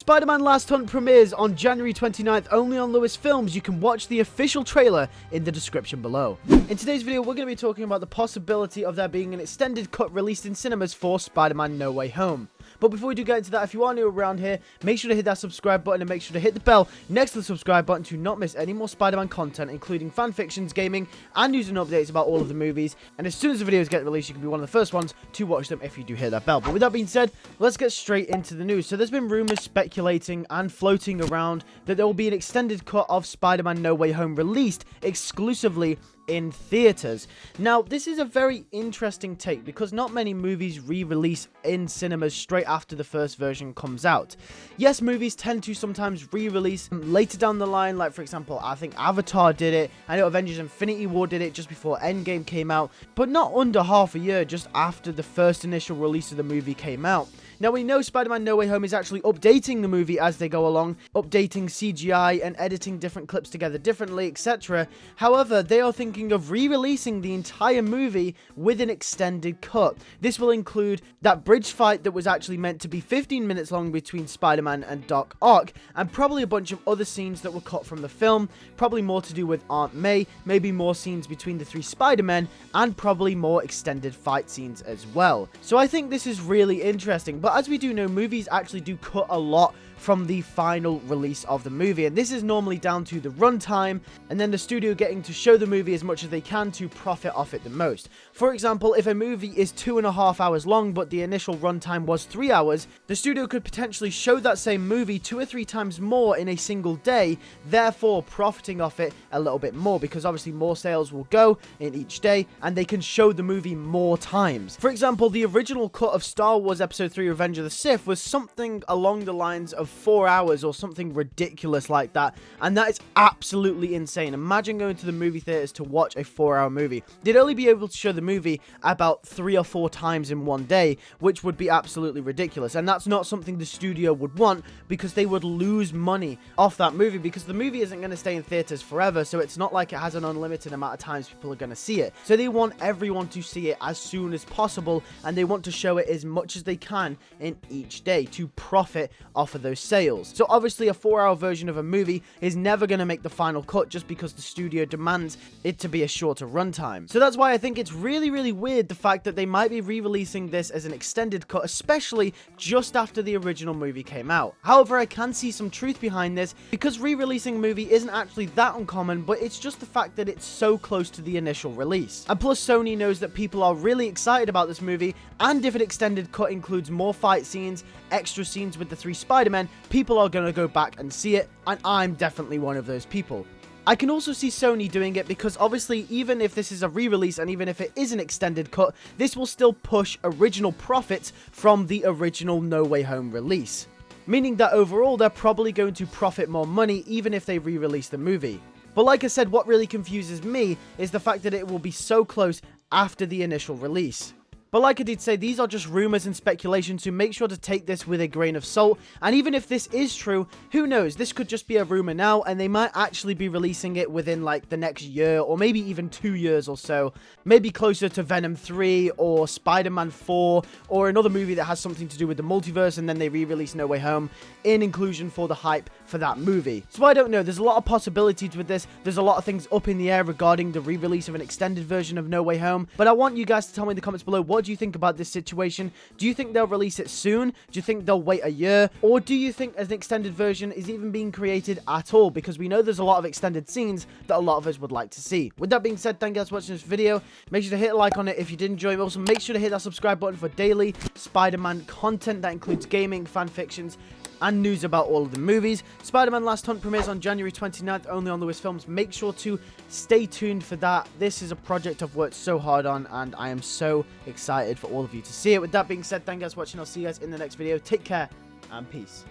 Spider-Man Last Hunt premieres on January 29th only on LewisFilms. You can watch the official trailer in the description below. In today's video, we're going to be talking about the possibility of there being an extended cut released in cinemas for Spider-Man No Way Home. But before we do get into that, if you are new around here, make sure to hit that subscribe button and make sure to hit the bell next to the subscribe button to not miss any more Spider-Man content, including fanfictions, gaming, and news and updates about all of the movies. And as soon as the videos get released, you can be one of the first ones to watch them if you do hit that bell. But with that being said, let's get straight into the news. So there's been rumors speculating and floating around that there will be an extended cut of Spider-Man No Way Home released exclusively in theaters. Now, this is a very interesting take because not many movies re-release in cinemas straight after the first version comes out. Yes, movies tend to sometimes re-release later down the line, like for example, I think Avatar did it. I know Avengers Infinity War did it just before Endgame came out, but not under half a year just after the first initial release of the movie came out. Now, we know Spider-Man No Way Home is actually updating the movie as they go along, updating CGI and editing different clips together differently, etc. However, they are thinking of re-releasing the entire movie with an extended cut. This will include that bridge fight that was actually meant to be 15 minutes long between Spider-Man and Doc Ock, and probably a bunch of other scenes that were cut from the film, probably more to do with Aunt May, maybe more scenes between the three Spider-Men, and probably more extended fight scenes as well. So I think this is really interesting. But as we do know, movies actually do cut a lot from the final release of the movie, and this is normally down to the runtime and then the studio getting to show the movie as much as they can to profit off it the most. For example, if a movie is 2.5 hours long but the initial runtime was 3 hours, the studio could potentially show that same movie 2 or 3 times more in a single day, therefore profiting off it a little bit more, because obviously more sales will go in each day and they can show the movie more times. For example, the original cut of Star Wars Episode 3 Revenge of the Sith was something along the lines of 4 hours or something ridiculous like that, and that is absolutely insane. Imagine going to the movie theaters to watch a 4-hour movie. They'd only be able to show the movie about 3 or 4 times in one day, which would be absolutely ridiculous, and that's not something the studio would want, because they would lose money off that movie, because the movie isn't going to stay in theaters forever, so it's not like it has an unlimited amount of times people are going to see it. So they want everyone to see it as soon as possible, and they want to show it as much as they can in each day to profit off of those sales. So obviously a 4-hour version of a movie is never going to make the final cut just because the studio demands it to be a shorter runtime. So that's why I think it's really weird the fact that they might be re-releasing this as an extended cut, especially just after the original movie came out. However, I can see some truth behind this, because re-releasing a movie isn't actually that uncommon, but it's just the fact that it's so close to the initial release. And plus, Sony knows that people are really excited about this movie, and if an extended cut includes more fight scenes, extra scenes with the 3 Spider-Men, people are going to go back and see it, and I'm definitely one of those people. I can also see Sony doing it because obviously even if this is a re-release and even if it is an extended cut, this will still push original profits from the original No Way Home release. Meaning that overall they're probably going to profit more money even if they re-release the movie. But like I said, what really confuses me is the fact that it will be so close after the initial release. But like I did say, these are just rumors and speculation, so make sure to take this with a grain of salt. And even if this is true, who knows? This could just be a rumor now, and they might actually be releasing it within like the next year, or maybe even 2 years or so. Maybe closer to Venom 3 or Spider-Man 4, or another movie that has something to do with the multiverse, and then they re-release No Way Home in inclusion for the hype for that movie. So I don't know, there's a lot of possibilities with this. There's a lot of things up in the air regarding the re-release of an extended version of No Way Home. But I want you guys to tell me in the comments below, what do you think about this situation? Do you think they'll release it soon? Do you think they'll wait a year? Or do you think an extended version is even being created at all? Because we know there's a lot of extended scenes that a lot of us would like to see. With that being said, thank you guys for watching this video. Make sure to hit a like on it if you did enjoy it. Also, make sure to hit that subscribe button for daily Spider-Man content that includes gaming, fanfictions, and news about all of the movies. Spider-Man Last Hunt premieres on January 29th only on LewisFilms. Make sure to stay tuned for that. This is a project I've worked so hard on, and I am so excited for all of you to see it. With that being said, thank you guys for watching. I'll see you guys in the next video. Take care and peace.